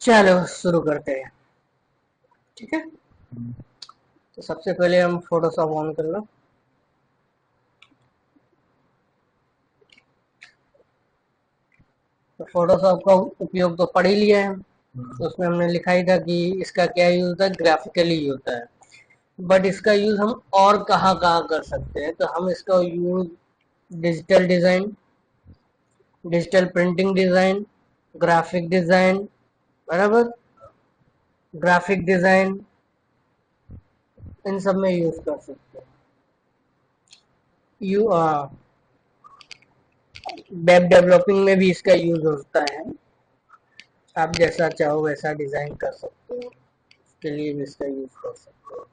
चलो शुरू करते हैं। ठीक है, तो सबसे पहले हम फोटोशॉप ऑन कर लो। तो फोटोशॉप का उपयोग तो पढ़ ही लिया है, तो उसमें हमने लिखा ही था कि इसका क्या यूज होता है, ग्राफिकली होता है। बट इसका यूज हम और कहाँ कहाँ कर सकते हैं, तो हम इसका use digital design, digital printing design, graphic design, बराबर, ग्राफिक डिजाइन, इन सब में यूज कर सकते हैं। यू वेब डेवलपिंग में भी इसका यूज होता है। आप जैसा चाहो वैसा डिजाइन कर सकते हो, उसके लिए भी इसका यूज कर सकते हो।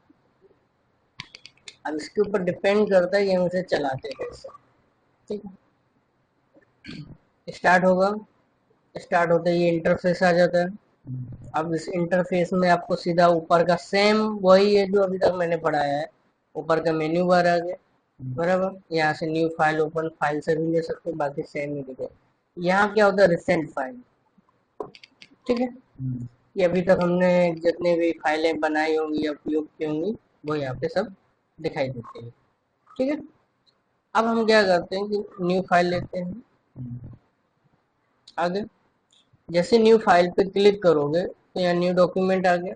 अब इसके ऊपर डिपेंड करता है कि हम इसे चलाते कैसे। ठीक है, स्टार्ट होगा, स्टार्ट होते ही इंटरफेस आ जाता है। अब इस इंटरफेस में आपको सीधा ऊपर का सेम वही है जो अभी तक मैंने पढ़ाया है। ऊपर का मेन्यू बार आ गया, बराबर। यहाँ से न्यू फाइल, ओपन फाइल से भी ले सकते हो, बाकी सेम ही दिखे। यहाँ क्या होता है, रिसेंट फाइल। ठीक है, ये अभी तक हमने जितने भी फाइलें बनाई होंगी या उपयोग की होंगी वो यहाँ पे सब दिखाई देती है। ठीक है, अब हम क्या करते हैं कि न्यू फाइल लेते हैं। आगे जैसे न्यू फाइल पे क्लिक करोगे तो यहाँ न्यू डॉक्यूमेंट आ गया।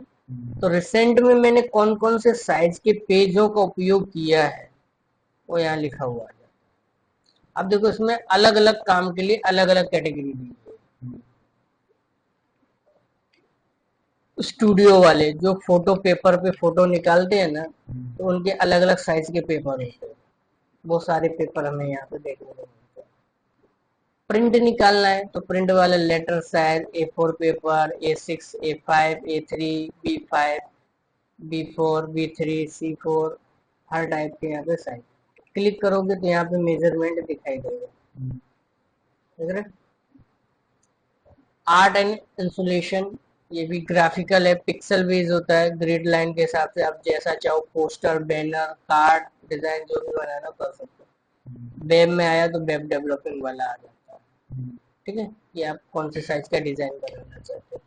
तो रिसेंट में मैंने कौन कौन से साइज के पेजों का उपयोग किया है वो यहाँ लिखा हुआ है। अब देखो इसमें अलग अलग काम के लिए अलग अलग कैटेगरी दी है। स्टूडियो वाले जो फोटो पेपर पे फोटो निकालते हैं ना, तो उनके अलग अलग साइज के पेपर होते हैं। वो सारे पेपर हमें यहाँ पे देखने को मिलते हैं। प्रिंट निकालना है तो प्रिंट वाले letter size A4 paper, A6, A5, A3, B5, B4, B3, C4, हर टाइप के यहाँ पे साइज। क्लिक करोगे तो यहाँ पे मेजरमेंट दिखाई देगा। देख रहे, आर्ट एंड इंसुलेशन, ये भी ग्राफिकल है, पिक्सल बेस होता है। ग्रिड लाइन के हिसाब से आप जैसा चाहो पोस्टर, बैनर, कार्ड डिजाइन जो भी बनाना कर सकते हो। वेब में आया तो वेब डेवलपिंग वाला आ जाता है। ठीक है, कि आप कौन से साइज का डिजाइन बनाना चाहते हो।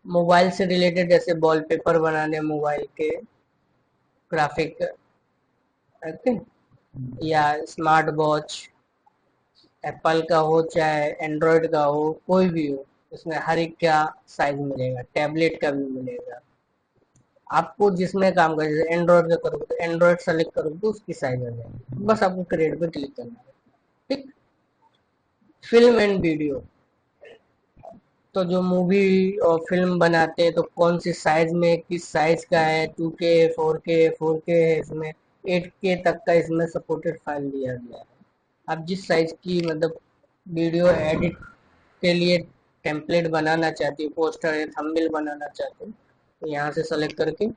मोबाइल से रिलेटेड जैसे वॉलपेपर बनाने मोबाइल के ग्राफिक, ओके, या स्मार्ट वॉच, एप्पल का हो चाहे एंड्रॉयड का हो, कोई भी हो, इसमें हर एक का साइज मिलेगा। टैबलेट का भी मिलेगा। आपको जिसमें काम करे, जैसे एंड्रॉयड का करोगे तो एंड्रॉयड सेलेक्ट करोगे तो उसकी साइज आ जाएगी। बस आपको क्रिएट पे क्लिक करना है। ठीक, फिल्म एंड वीडियो, तो जो मूवी और फिल्म बनाते हैं तो कौन सी साइज में, किस साइज का है, 2K, 4K है इसमें, 8K तक का इसमें सपोर्टेड फाइल दिया गया है। आप जिस साइज की मतलब वीडियो एडिट के लिए टेम्पलेट बनाना चाहती हो, पोस्टर या थंबनेल बनाना चाहते हो, तो यहाँ से सेलेक्ट करके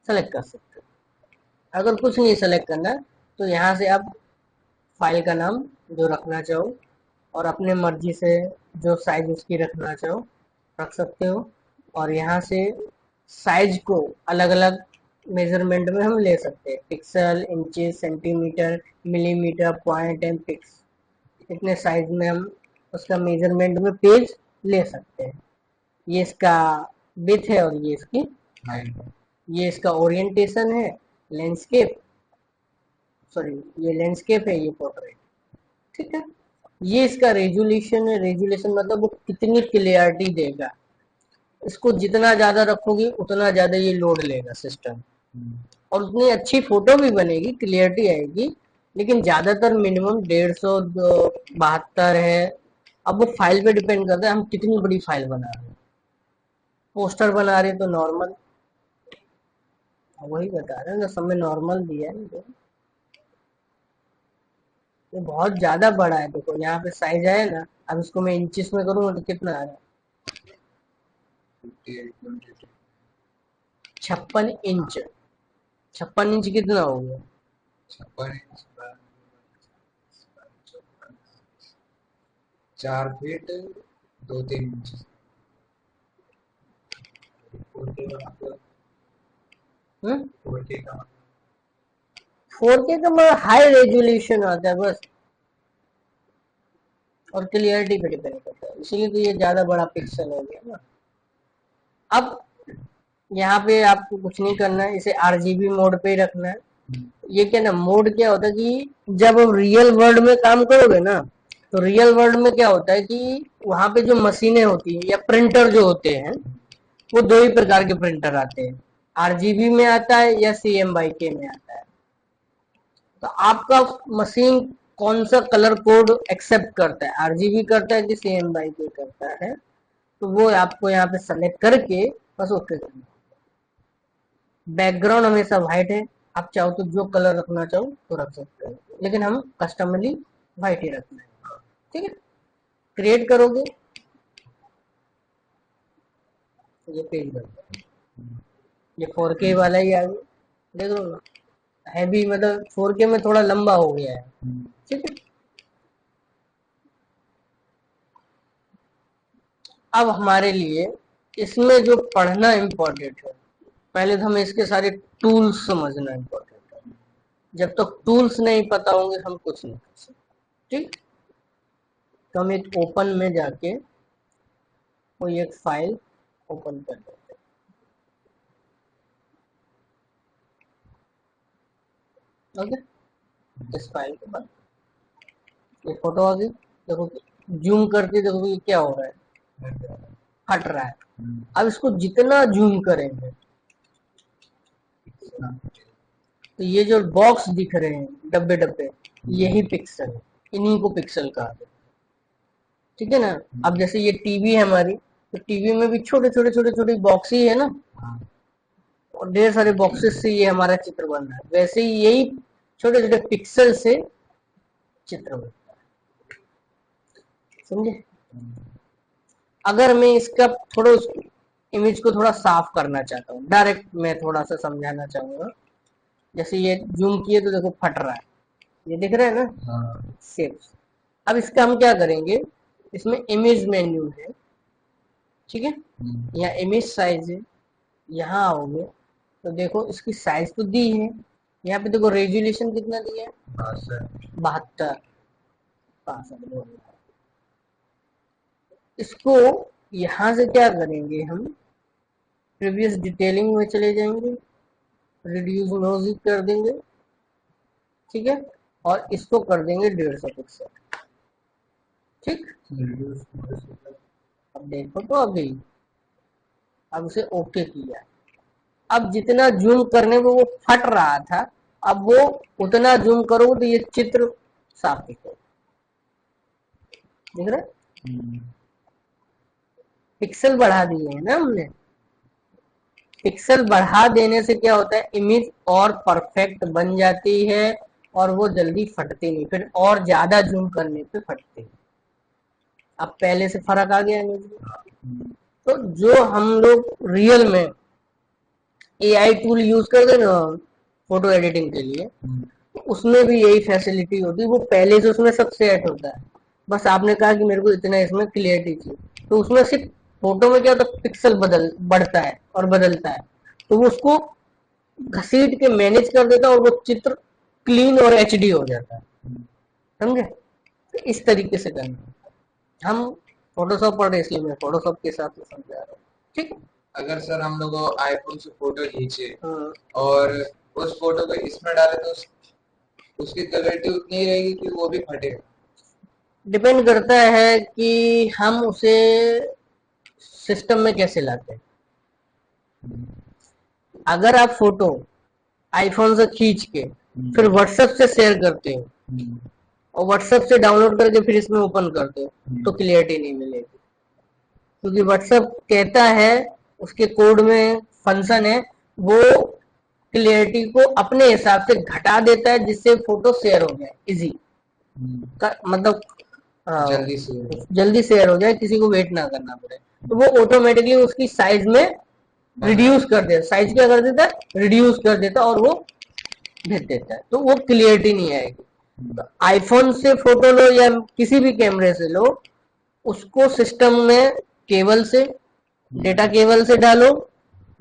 सेलेक्ट कर सकते हो। अगर कुछ नहीं सेलेक्ट करना तो यहाँ से आप फाइल का नाम जो रखना चाहो और अपने मर्जी से जो साइज उसकी रखना चाहो रख सकते हो। और यहाँ से साइज को अलग अलग मेजरमेंट में हम ले सकते हैं, pixel, inches, centimetre, millimetre, point and picas, इतने साइज में हम उसका मेजरमेंट में पेज ले सकते हैं। ये इसका विड्थ है और ये इसकी हाइट है। ये इसका ओरिएंटेशन है, लैंडस्केप, सॉरी ये लैंडस्केप है, ये पोर्ट्रेट। ठीक है, ये इसका रेजुलेशन है। रेजुलेशन मतलब वो कितनी क्लियरिटी देगा। इसको जितना ज्यादा रखोगे उतना ज्यादा ये लोड लेगा सिस्टम, और उतनी अच्छी फोटो भी बनेगी, क्लियरिटी आएगी। लेकिन ज्यादातर मिनिमम 150 72 है। अब वो फाइल पे डिपेंड करता है हम कितनी बड़ी फाइल बना रहे हैं। पोस्टर बना रहे हैं तो नॉर्मल, वही बता रहे हैं ना, सब में नॉर्मल दिया है ना। ये बहुत ज्यादा बड़ा है, देखो यहाँ पे साइज है ना। अब इसको मैं इंचेस में करूँगा तो कितना आ रहा है, 56 इंच। 56 इंच कितना हो गया, 4 फीट 2-3 इंच। 4K का मतलब हाई रेजोल्यूशन आता है बस, और क्लियरिटी पे डिपेंड करता है, इसीलिए तो ये ज्यादा बड़ा पिक्सल हो गया ना। अब यहाँ पे आपको कुछ नहीं करना है, इसे आरजीबी मोड पे ही रखना है। ये क्या ना, मोड क्या होता है कि जब आप रियल वर्ल्ड में काम करोगे ना, तो रियल वर्ल्ड में क्या होता है कि वहां पे जो मशीनें होती हैं या प्रिंटर जो होते हैं, वो दो ही प्रकार के प्रिंटर आते हैं, आरजीबी में आता है या CMYK में आता है। तो आपका मशीन कौन सा कलर कोड एक्सेप्ट करता है, आरजीबी करता है कि CMYK करता है, तो वो आपको यहाँ पे सेलेक्ट करके बस ओके करना। बैकग्राउंड हमेशा व्हाइट है, आप चाहो तो जो कलर रखना चाहो तो रख सकते हो, लेकिन हम कस्टमरली व्हाइट ही रखना है। ठीक है, क्रिएट करोगे तो ये पेज बन जाएगा। ये 4K वाला ही आ गया, देख लो ना, है भी मतलब 4K में थोड़ा लंबा हो गया है। ठीक है, अब हमारे लिए इसमें जो पढ़ना इम्पोर्टेंट है, पहले तो हमें इसके सारे टूल्स समझना इम्पोर्टेंट है। जब तक टूल्स नहीं पता होंगे हम कुछ नहीं कर सकते। ठीक, तो हम एक ओपन में जाके कोई एक फाइल ओपन कर लेते हैं। ओके, इस फाइल के बाद ये फोटो आ गई, देखो जूम करके देखो ये क्या हो रहा है, हट रहा है। अब इसको जितना जूम करेंगे तो ये जो बॉक्स दिख रहे हैं, डब्बे डब्बे, यही पिक्सल है, इन्हीं को पिक्सल कहते हैं। ठीक है ना, अब जैसे ये टीवी है हमारी, तो टीवी में भी छोटे छोटे छोटे छोटे बॉक्स ही है ना, और ढेर सारे बॉक्सेस से ये हमारा चित्र बन रहा है, वैसे ही यही छोटे छोटे पिक्सल से चित्र बनता है। समझे? अगर मैं इसका थोड़ा इमेज को थोड़ा साफ करना चाहता हूँ, डायरेक्ट मैं थोड़ा सा समझाना चाहूंगा। जैसे ये जूम किए तो देखो फट रहा है, ये दिख रहा है ना शेप्स। अब इसका हम क्या करेंगे, इसमें इमेज मेन्यू है, ठीक है, यहाँ इमेज साइज है, यहाँ आओगे तो देखो इसकी साइज तो दी है, यहाँ पे देखो रेजोल्यूशन कितना दिया है, 72 62। इसको यहाँ से क्या करेंगे हम, प्रीवियस डिटेलिंग में चले जाएंगे, रिड्यूस नोइज कर देंगे, ठीक है, और इसको कर देंगे 150 पिक्सल। ठीक, अब देखो तो अभी, अब उसे ओके किया, अब जितना जूम करने में वो फट रहा था, अब वो उतना जूम करो तो ये चित्र साफ दिखेगा। दिख रहा है, पिक्सल बढ़ा दिए है ना हमने। पिक्सल बढ़ा देने से क्या होता है, इमेज और परफेक्ट बन जाती है और वो जल्दी फटती नहीं, फिर और ज्यादा जूम करने पे फटती है। अब पहले से फर्क आ गया इमेज में। तो जो हम लोग रियल में AI टूल यूज करते ना फोटो एडिटिंग के लिए, उसमें भी यही फैसिलिटी होती है, वो पहले से उसमें सब सेट होता है। बस आपने कहा कि मेरे को इतना इसमें क्लियरिटी चाहिए, तो उसमें सिर्फ फोटो में क्या होता है, पिक्सल बढ़ता है और बदलता है, तो वो उसको घसीट के मैनेज कर देता है और वो चित्र क्लीन और HD हो जाता है। समझे? तो इस तरीके से करना। हम फोटोशॉप पढ़ रहे इसलिए मैं फोटोशॉप के साथ समझा रहा हूँ। ठीक है, अगर सर हम लोग आईफोन से फोटो खींचे और उस फोटो को इसमें डाले तो उसकी क्वालिटी उतनी ही रहेगी कि वो भी फटेगा? डिपेंड करता है कि हम उसे सिस्टम में कैसे लाते हैं। अगर आप फोटो आईफोन से खींच के फिर व्हाट्सएप से शेयर करते हो और व्हाट्सएप से डाउनलोड करके फिर इसमें ओपन करते हो, तो क्लियरिटी नहीं मिलेगी, क्योंकि व्हाट्सएप कहता है, उसके कोड में फंक्शन है, वो क्लियरिटी को अपने हिसाब से घटा देता है जिससे फोटो शेयर हो जाए इजी, मतलब जल्दी शेयर हो जाए, किसी को वेट ना करना पड़े। तो वो ऑटोमेटिकली उसकी साइज में रिड्यूस कर देता, साइज क्या कर देता है, रिड्यूस कर देता और वो भेज देता है, तो वो क्लियरिटी नहीं आएगी। तो आईफोन से फोटो लो या किसी भी कैमरे से लो, उसको सिस्टम में केबल से, डेटा केबल से डालो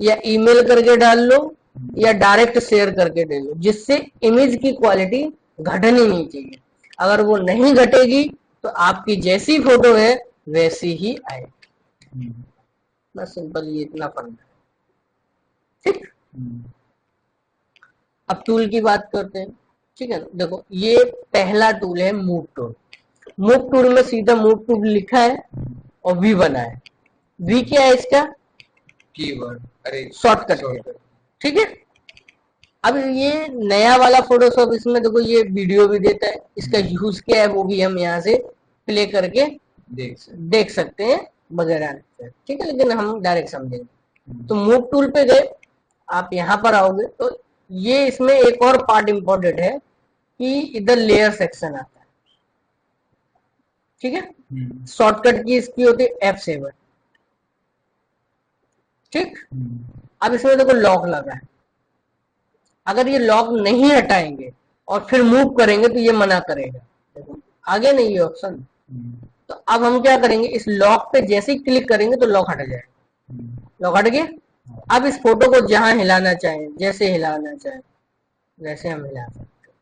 या ईमेल करके डाल लो या डायरेक्ट शेयर करके दे लो, जिससे इमेज की क्वालिटी घटनी नहीं चाहिए। अगर वो नहीं घटेगी तो आपकी जैसी फोटो है वैसी ही आएगी। बस सिंपल ये इतना फर्क है। ठीक, अब टूल की बात करते हैं। ठीक है, देखो ये पहला टूल है मूव टूल। मूव टूल में सीधा मूव टूल लिखा है और वी बना है। वी क्या है इसका? कीवर्ड, अरे शॉर्टकट। ठीक है, अब ये नया वाला फोटोशॉप, इसमें देखो ये वीडियो भी देता है, इसका यूज क्या है वो भी हम यहाँ से प्ले करके देख सकते हैं वगैरह। ठीक है, लेकिन हम डायरेक्ट समझेंगे। तो मूव टूल पे गए, आप यहाँ पर आओगे तो ये इसमें एक और पार्ट इंपॉर्टेंट है कि इधर लेयर सेक्शन आता है। ठीक है, शॉर्टकट की इसकी होती है F7। ठीक, अब इसमें देखो लॉक लगा है, अगर ये लॉक नहीं हटाएंगे और फिर मूव करेंगे तो ये मना करेगा, देखो आगे नहीं ये ऑप्शन। तो अब हम क्या करेंगे, इस लॉक पे जैसे ही क्लिक करेंगे तो लॉक हट जाएगा। लॉक हट गया। अब इस फोटो को जहां हिलाना चाहें, जैसे हिलाना चाहें वैसे हम हिला सकते हैं।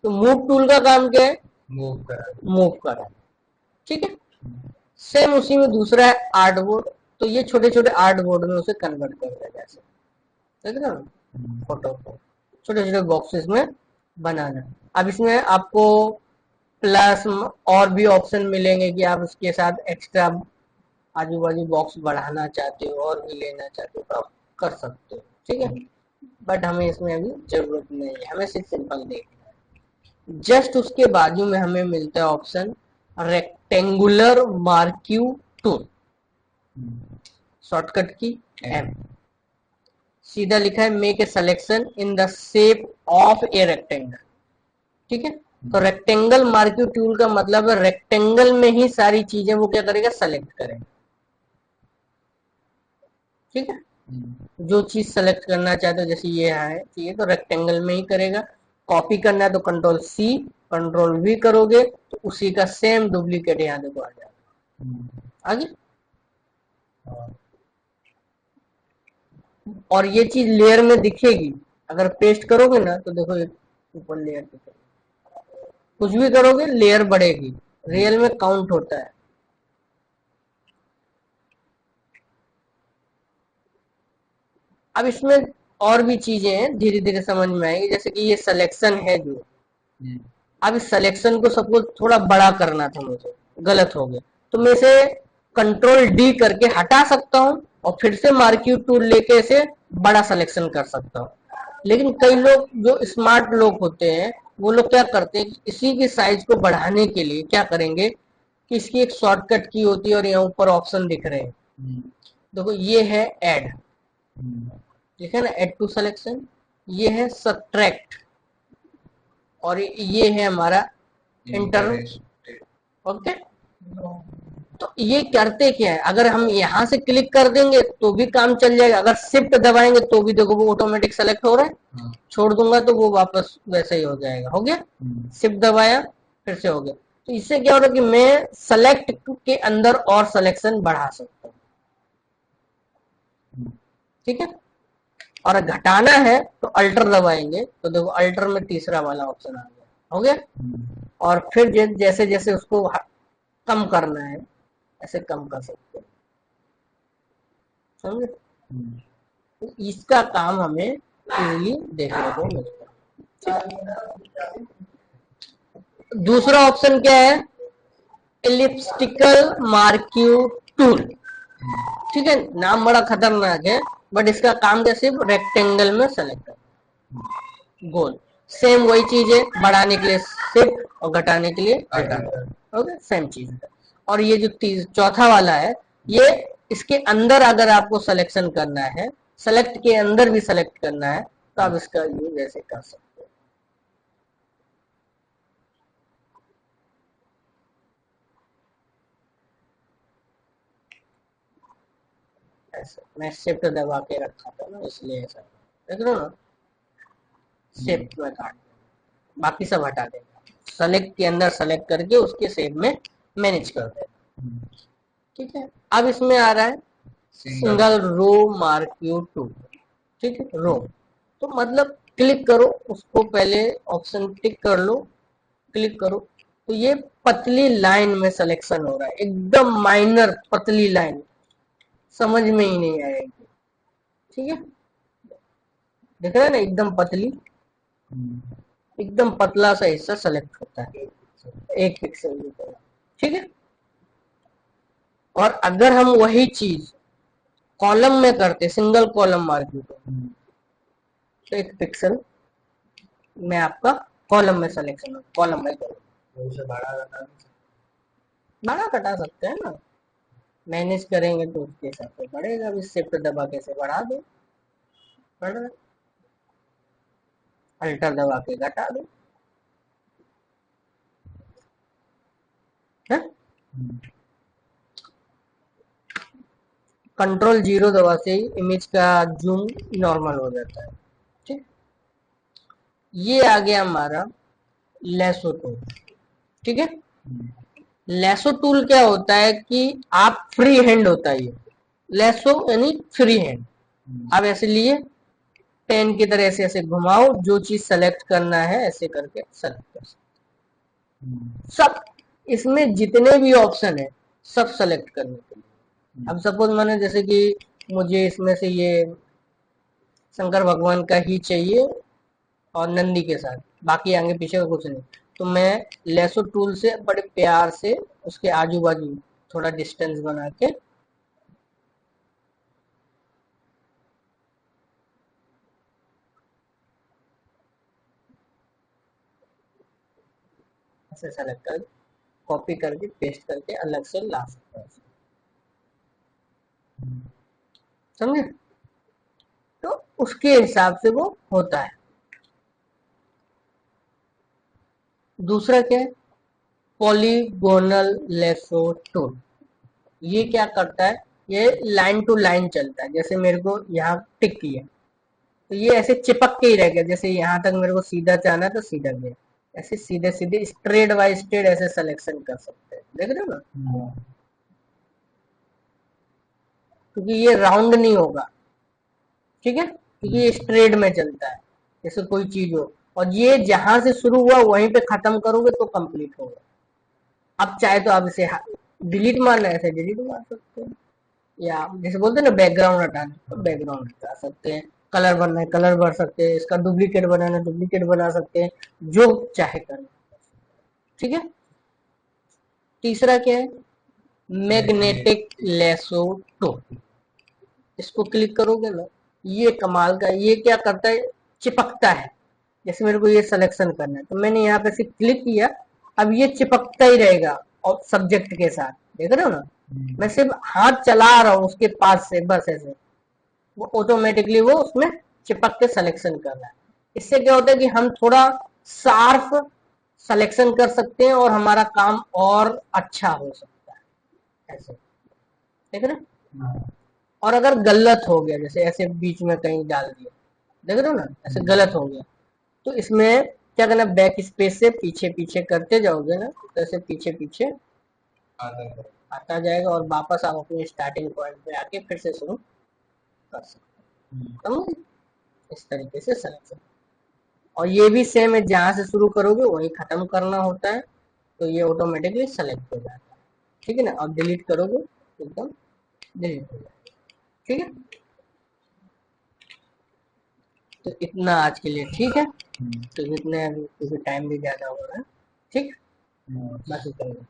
तो मूव टूल का काम क्या है? मूव करा। ठीक है, सेम उसी में दूसरा है आर्ट बोर्ड। तो ये छोटे छोटे आर्ट बोर्ड में उसे कन्वर्ट कर दिया, जैसे देख रहे हो, फोटो को छोटे छोटे बॉक्सेस में बनाना। अब इसमें आपको प्लस और भी ऑप्शन मिलेंगे कि आप इसके साथ एक्स्ट्रा आजू बाजू बॉक्स बढ़ाना चाहते हो और भी लेना चाहते हो तो आप कर सकते हो। ठीक है, बट हमें इसमें अभी जरूरत नहीं है, हमें सिर्फ सिंपल देखना है। जस्ट उसके बाजू में हमें मिलता है option rectangular marquee tool, shortcut की M। सीधा लिखा है make a selection in the shape of a rectangle. ठीक है, तो रेक्टेंगल मार्क्यू टूल का मतलब है रेक्टेंगल में ही सारी चीजें वो क्या करेगा, सेलेक्ट करेगा। ठीक है, जो चीज सेलेक्ट करना चाहते हो, जैसे ये है चाहिए तो रेक्टेंगल में ही करेगा। कॉपी करना है तो Ctrl+C Ctrl+V करोगे तो उसी का सेम डुप्लीकेट यहाँ देखो आ जाएगा आगे। और ये चीज लेयर में दिखेगी, अगर पेस्ट करोगे ना तो देखो ऊपर लेयर दिखेगी, कुछ भी करोगे लेयर बढ़ेगी, रियल में काउंट होता है। अब इसमें और भी चीजें हैं, धीरे धीरे समझ में आएगी। जैसे कि ये सिलेक्शन है जो, अब इस सिलेक्शन को सबको थोड़ा बड़ा करना था मुझे, गलत हो गया, तो मैं इसे Ctrl+D करके हटा सकता हूँ और फिर से मार्क्यू टूल लेके इसे बड़ा सिलेक्शन कर सकता हूँ। लेकिन कई लोग जो स्मार्ट लोग होते हैं वो लोग क्या करते हैं, इसी की साइज को बढ़ाने के लिए क्या करेंगे कि इसकी एक शॉर्टकट की होती है और यहाँ ऊपर ऑप्शन दिख रहे हैं, देखो ये है ऐड, ठीक है ना, ऐड टू सिलेक्शन। ये है सब्ट्रैक्ट और ये है हमारा इंटर। ओके, तो ये करते क्या है, अगर हम यहाँ से क्लिक कर देंगे तो भी काम चल जाएगा, अगर शिफ्ट दबाएंगे तो भी देखो वो ऑटोमेटिक सेलेक्ट हो रहा है। छोड़ दूंगा तो वो वापस वैसे ही हो जाएगा। हो गया, शिफ्ट दबाया फिर से हो गया। तो इससे क्या हो रहा है कि मैं सेलेक्ट के अंदर और सिलेक्शन बढ़ा सकता हूँ। ठीक है, और घटाना है तो अल्टर दबाएंगे तो देखो अल्टर में तीसरा वाला ऑप्शन आ गया। हो गया, और फिर जैसे जैसे उसको कम करना है ऐसे कम कर सकते हैं, समझे। तो इसका काम हमें इजीली देखने को मिलता है। दूसरा ऑप्शन क्या है, एलिप्टिकल मार्क्यू टूल। ठीक है, नाम बड़ा खतरनाक है बट इसका काम क्या, सिर्फ रेक्टेंगल में सेलेक्ट कर गोल। सेम वही चीज है, बढ़ाने के लिए शिफ्ट और घटाने के लिए ओके, सेम चीज है। और ये जो चौथा वाला है, ये इसके अंदर अगर आपको सिलेक्शन करना है, सेलेक्ट के अंदर भी सेलेक्ट करना है तो आप इसका यूज ऐसे कर सकते हो। ऐसे मैं शिफ्ट दबा के रखा था ना इसलिए ऐसा देख रहे हो ना, शिफ्ट में काट, बाकी सब हटा देगा, सेलेक्ट के अंदर सेलेक्ट करके उसके शेप में मैनेज कर देगा। ठीक है, अब इसमें आ रहा है सिंगल रो मार्क्यू टूल। ठीक है, रो तो मतलब क्लिक करो उसको, पहले ऑप्शन टिक कर लो, क्लिक करो तो ये पतली लाइन में सिलेक्शन हो रहा है, एकदम माइनर पतली लाइन, समझ में ही नहीं आएगी। ठीक है, देख रहे हैं ना, एकदम पतली, एकदम पतला सा हिस्सा सेलेक्ट होता है 1 पिक्सल की तरह। ठीक है, और अगर हम वही चीज कॉलम में करते, सिंगल कॉलम मार्किंग को, तो 1 पिक्सल में आपका कॉलम में सिलेक्शन हो, कॉलम में करो। उसे बड़ा कटा सकते हैं ना, मैनेज करेंगे तो उसके हिसाब से बढ़ेगा। अभी शिफ्ट दबा के से बढ़ा दो, बढ़ रहा है, अल्टर दबा के घटा दो है? कंट्रोल 0 दबा से ही इमेज का जूम नॉर्मल हो जाता है। ठीक, ये आ गया हमारा लेसो टूल। ठीक है, लेसो टूल क्या होता है कि आप फ्री हैंड होता है ये लेसो, यानी फ्री हैंड। आप ऐसे लिए पेन की तरह ऐसे ऐसे घुमाओ, जो चीज सेलेक्ट करना है ऐसे करके सेलेक्ट कर सकते। सब इसमें जितने भी ऑप्शन है सब सेलेक्ट करने के लिए। अब सपोज मैंने जैसे कि मुझे इसमें से ये शंकर भगवान का ही चाहिए और नंदी के साथ, बाकी आगे पीछे का कुछ नहीं, तो मैं लेसो टूल से बड़े प्यार से उसके आजू बाजू थोड़ा डिस्टेंस बना के ऐसे सेलेक्ट कर, कॉपी करके पेस्ट करके अलग से ला सकता है। समझे? तो उसके हिसाब से वो होता है। दूसरा क्या है, पॉलीगोनल लेसो टूल। ये क्या करता है, ये लाइन टू लाइन चलता है। जैसे मेरे को यहाँ टिक किया तो ये ऐसे चिपक के ही रह गया, जैसे यहाँ तक मेरे को सीधा जाना है तो सीधा गया, ऐसे सीधे सीधे स्ट्रेट बाय स्ट्रेट ऐसे सिलेक्शन कर सकते हैं। देख रहे हो ना, क्योंकि ये राउंड नहीं होगा। ठीक है, क्योंकि ये स्ट्रेट में चलता है, जैसे कोई चीज हो, और ये जहां से शुरू हुआ वहीं पे खत्म करोगे तो कंप्लीट होगा। अब चाहे तो आप इसे डिलीट मारना है, ऐसे डिलीट मार सकते हैं, या जैसे बोलते हैं ना बैकग्राउंड हटाना, तो बैकग्राउंड हटा सकते हैं। कलर भरना है कलर भर सकते हैं, इसका डुप्लीकेट बनाना है डुप्लीकेट बना सकते हैं, जो चाहे करना। ठीक है, तीसरा क्या है, मैग्नेटिक लेसो टूल। इसको क्लिक करोगे ना, ये कमाल का, ये क्या करता है, चिपकता है। जैसे मेरे को ये सिलेक्शन करना है तो मैंने यहाँ पे से क्लिक किया, अब ये चिपकता ही रहेगा और सब्जेक्ट के साथ। देख रहे हो ना, मैं सिर्फ हाथ चला रहा हूँ उसके पास से, बस ऐसे वो ऑटोमेटिकली वो उसमें चिपक के सिलेक्शन कर रहा है। इससे क्या होता है कि हम थोड़ा शार्प सिलेक्शन कर सकते हैं और हमारा काम और अच्छा हो सकता है ऐसे। देख रहे हो, और अगर गलत हो गया, जैसे ऐसे बीच में कहीं डाल दिया, देख रहे हो ना, ऐसे गलत हो गया, तो इसमें क्या करना, बैक स्पेस से पीछे पीछे करते जाओगे ना, तो ऐसे पीछे पीछे आता जाएगा और वापस आप अपने स्टार्टिंग पॉइंट पे आके फिर से शुरू कर सकते हैं। समझे? इस तरीके से सिलेक्शन। और ये भी सेम है, जहां से शुरू करोगे वही खत्म करना होता है, तो ये ऑटोमेटिकली सेलेक्ट हो जाता है। ठीक है ना, अब डिलीट करोगे एकदम डिलीट हो जाएगा। ठीक है, तो इतना आज के लिए ठीक है। तो इतने, क्योंकि टाइम भी ज्यादा हो रहा है। ठीक, बाकी करेंगे।